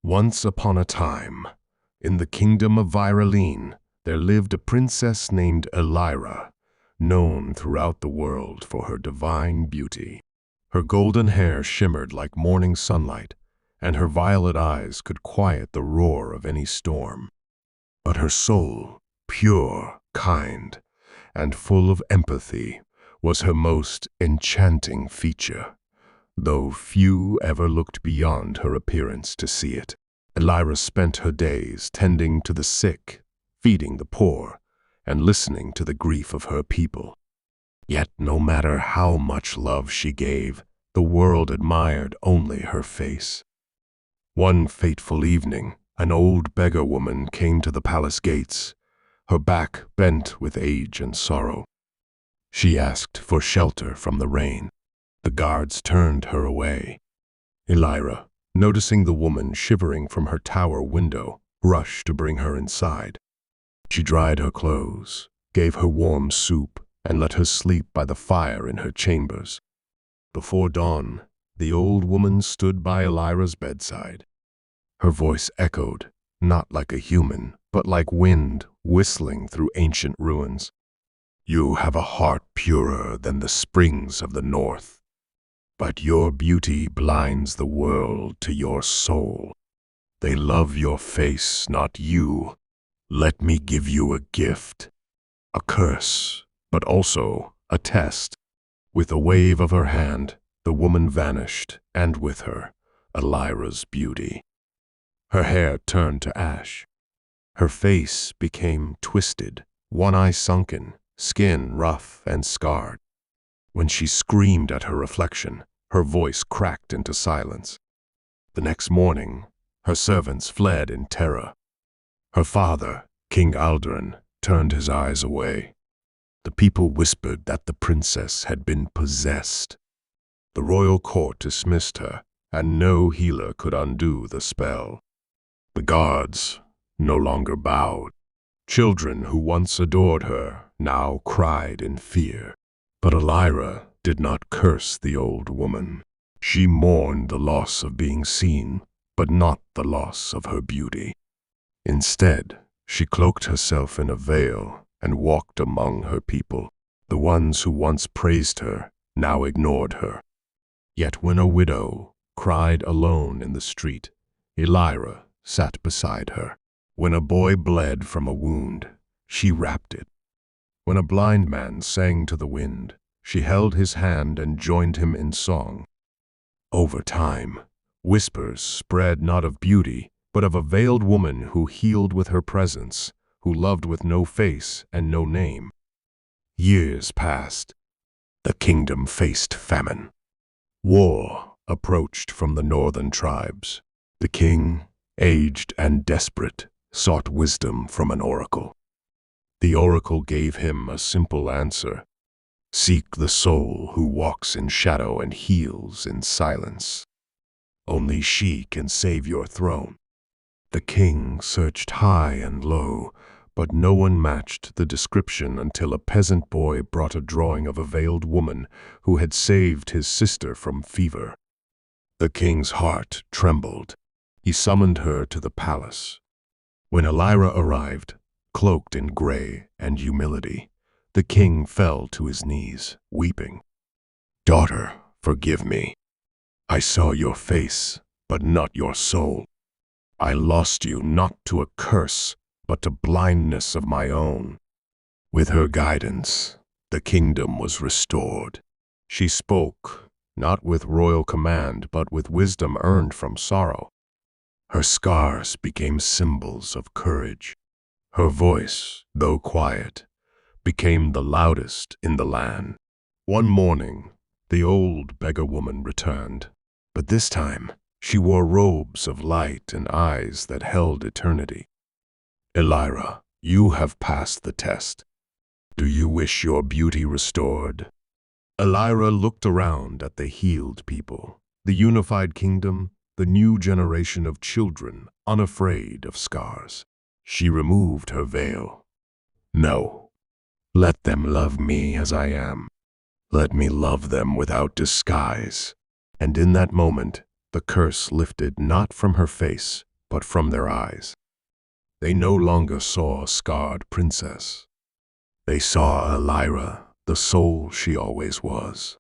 Once upon a time, in the kingdom of Viraline, there lived a princess named Elira, known throughout the world for her divine beauty. Her golden hair shimmered like morning sunlight, and her violet eyes could quiet the roar of any storm. But her soul, pure, kind, and full of empathy, was her most enchanting feature, though few ever looked beyond her appearance to see it. Elira spent her days tending to the sick, feeding the poor, and listening to the grief of her people. Yet no matter how much love she gave, the world admired only her face. One fateful evening, an old beggar woman came to the palace gates, her back bent with age and sorrow. She asked for shelter from the rain. The guards turned her away. Elira, noticing the woman shivering from her tower window, rushed to bring her inside. She dried her clothes, gave her warm soup, and let her sleep by the fire in her chambers. Before dawn, the old woman stood by Elira's bedside. Her voice echoed, not like a human, but like wind whistling through ancient ruins. "You have a heart purer than the springs of the north, but your beauty blinds the world to your soul. They love your face, not you. Let me give you a gift, a curse, but also a test." With a wave of her hand, the woman vanished, and with her, Elira's beauty. Her hair turned to ash. Her face became twisted, one eye sunken, skin rough and scarred. When she screamed at her reflection, her voice cracked into silence. The next morning, her servants fled in terror. Her father, King Alduin, turned his eyes away. The people whispered that the princess had been possessed. The royal court dismissed her, and no healer could undo the spell. The gods no longer bowed. Children who once adored her now cried in fear. But Elira did not curse the old woman. She mourned the loss of being seen, but not the loss of her beauty. Instead, she cloaked herself in a veil and walked among her people. The ones who once praised her now ignored her. Yet when a widow cried alone in the street, Elira sat beside her. When a boy bled from a wound, she wrapped it. When a blind man sang to the wind, she held his hand and joined him in song. Over time, whispers spread not of beauty, but of a veiled woman who healed with her presence, who loved with no face and no name. Years passed. The kingdom faced famine. War approached from the northern tribes. The king, aged and desperate, sought wisdom from an oracle. The oracle gave him a simple answer: "Seek the soul who walks in shadow and heals in silence. Only she can save your throne." The king searched high and low, but no one matched the description until a peasant boy brought a drawing of a veiled woman who had saved his sister from fever. The king's heart trembled. He summoned her to the palace. When Elira arrived, cloaked in gray and humility, the king fell to his knees, weeping. "Daughter, forgive me. I saw your face, but not your soul. I lost you not to a curse, but to blindness of my own." With her guidance, the kingdom was restored. She spoke, not with royal command, but with wisdom earned from sorrow. Her scars became symbols of courage. Her voice, though quiet, became the loudest in the land. One morning, the old beggar woman returned, but this time she wore robes of light and eyes that held eternity. "Elira, you have passed the test. Do you wish your beauty restored?" Elira looked around at the healed people, the unified kingdom, the new generation of children unafraid of scars. She removed her veil. "No, let them love me as I am. Let me love them without disguise." And in that moment, the curse lifted not from her face, but from their eyes. They no longer saw a scarred princess. They saw Elira, the soul she always was.